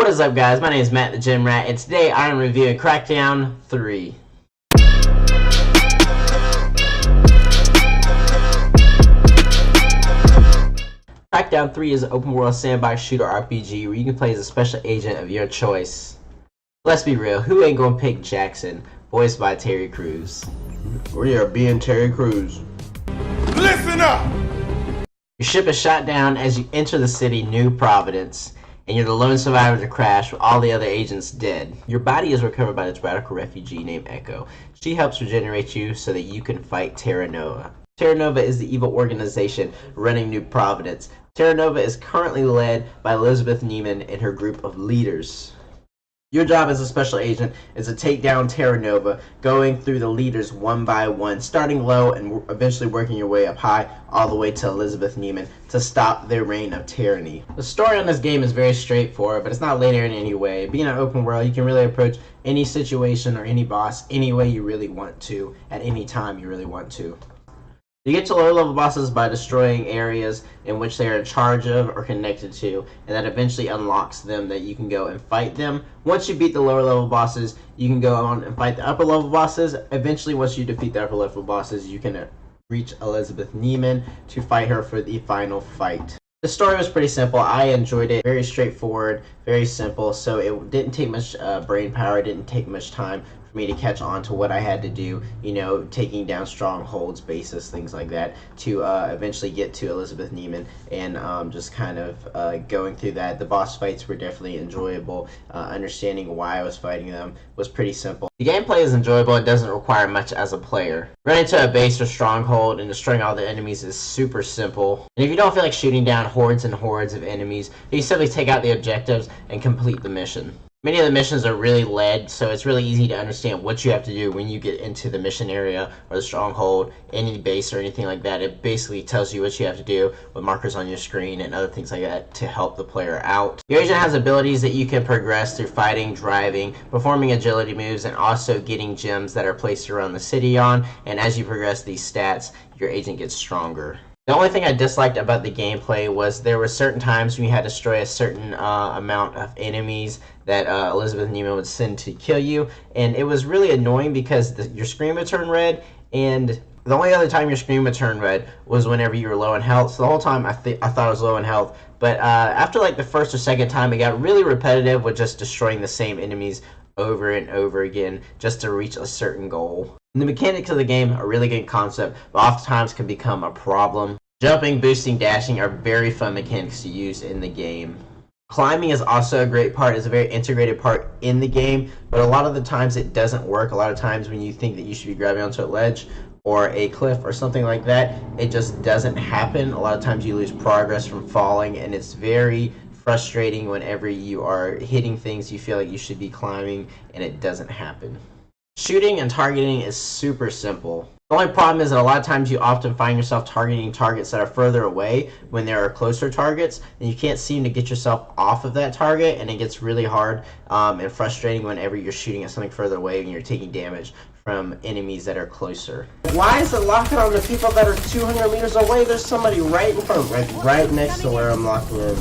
What is up, guys? My name is Matt the Gym Rat, and today I am reviewing Crackdown 3. Crackdown 3 is an open world sandbox shooter RPG where you can play as a special agent of your choice. Let's be real, who ain't gonna pick Jackson, voiced by Terry Crews? We are being Terry Crews. Listen up! Your ship is shot down as you enter the city New Providence, and you're the lone survivor of the crash with all the other agents dead. Your body is recovered by this radical refugee named Echo. She helps regenerate you so that you can fight Terra Nova. Terra Nova is the evil organization running New Providence. Terra Nova is currently led by Elizabeth Neiman and her group of leaders. Your job as a special agent is to take down Terra Nova, going through the leaders one by one, starting low and eventually working your way up high, all the way to Elizabeth Neiman, to stop their reign of tyranny. The story on this game is very straightforward, but it's not linear in any way. Being an open world, you can really approach any situation or any boss any way you really want to, at any time you really want to. You get to lower level bosses by destroying areas in which they are in charge of or connected to, and that eventually unlocks them that you can go and fight them. Once you beat the lower level bosses, you can go on and fight the upper level bosses. Eventually, once you defeat the upper level bosses, you can reach Elizabeth Neiman to fight her for the final fight. The story was pretty simple. I enjoyed it. Very straightforward, very simple, so it didn't take much brain power, it didn't take much time for me to catch on to what I had to do, you know, taking down strongholds, bases, things like that, to eventually get to Elizabeth Neiman and just kind of going through that. The boss fights were definitely enjoyable. Understanding why I was fighting them was pretty simple. The gameplay is enjoyable. It doesn't require much as a player. Running to a base or stronghold and destroying all the enemies is super simple. And if you don't feel like shooting down hordes and hordes of enemies, you simply take out the objectives and complete the mission. Many of the missions are really led, so it's really easy to understand what you have to do when you get into the mission area or the stronghold, any base or anything like that. It basically tells you what you have to do with markers on your screen and other things like that to help the player out. Your agent has abilities that you can progress through fighting, driving, performing agility moves, and also getting gems that are placed around the city on, and as you progress these stats, your agent gets stronger. The only thing I disliked about the gameplay was there were certain times when you had to destroy a certain amount of enemies that Elizabeth Neiman would send to kill you, and it was really annoying because your screen would turn red, and the only other time your screen would turn red was whenever you were low in health. So the whole time I thought I was low in health, but after like the first or second time, it got really repetitive with just destroying the same enemies over and over again just to reach a certain goal. And the mechanics of the game are really good concept, but oftentimes can become a problem. Jumping, boosting, dashing are very fun mechanics to use in the game. Climbing is also a great part. It's a very integrated part in the game, but a lot of the times it doesn't work. A lot of times when you think that you should be grabbing onto a ledge or a cliff or something like that, it just doesn't happen. A lot of times you lose progress from falling, and it's very frustrating whenever you are hitting things you feel like you should be climbing and it doesn't happen. Shooting and targeting is super simple. The only problem is that a lot of times you often find yourself targeting targets that are further away when there are closer targets, and you can't seem to get yourself off of that target, and it gets really hard and frustrating whenever you're shooting at something further away and you're taking damage from enemies that are closer. Why is it locking on the people that are 200 meters away? There's somebody right in front, right next to where I'm locking in.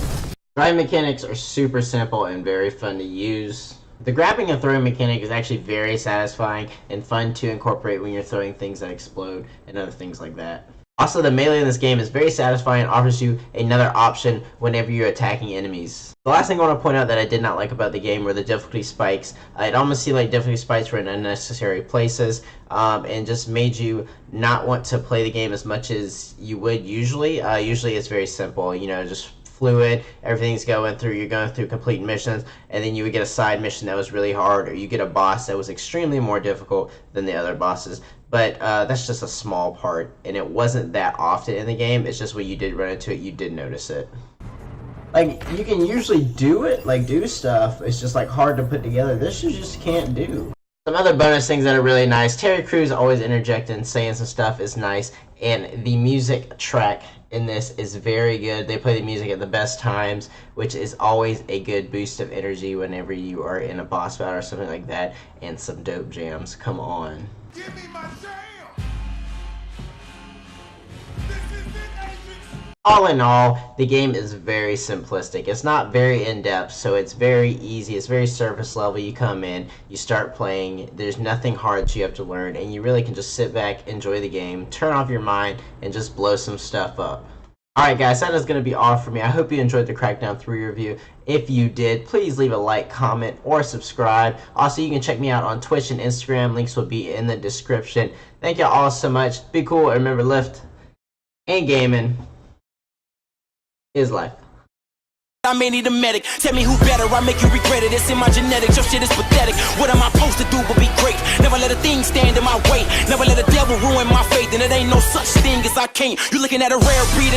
Driving mechanics are super simple and very fun to use. The grabbing and throwing mechanic is actually very satisfying and fun to incorporate when you're throwing things that explode and other things like that. Also, the melee in this game is very satisfying and offers you another option whenever you're attacking enemies. The last thing I want to point out that I did not like about the game were the difficulty spikes. It almost seemed like difficulty spikes were in unnecessary places and just made you not want to play the game as much as you would usually. Usually it's very simple, you know, just fluid, everything's going through, you're going through complete missions, and then you would get a side mission that was really hard, or you get a boss that was extremely more difficult than the other bosses. But that's just a small part, and it wasn't that often in the game. It's just when you did run into it, you did notice it. Like, you can usually do it, like do stuff, it's just like hard to put together. This you just can't do. Some other bonus things that are really nice. Terry Crews always interjecting and saying some stuff is nice, and the music track in this is very good. They play the music at the best times, which is always a good boost of energy whenever you are in a boss battle or something like that, and some dope jams. Come on. Give me my jam! All in all, the game is very simplistic. It's not very in-depth, so it's very easy. It's very surface level. You come in, you start playing, there's nothing hard that you have to learn, and you really can just sit back, enjoy the game, turn off your mind, and just blow some stuff up. Alright guys, that is going to be all for me. I hope you enjoyed the Crackdown 3 review. If you did, please leave a like, comment, or subscribe. Also, you can check me out on Twitch and Instagram. Links will be in the description. Thank you all so much. Be cool, and remember, lift and gaming is life. I may need a medic. Tell me who better, I make you regret it. It's in my genetics, your shit is pathetic. What am I supposed to do but be great? Never let a thing stand in my way. Never let a devil ruin my faith. And it ain't no such thing as I can't. You looking at a rare breed.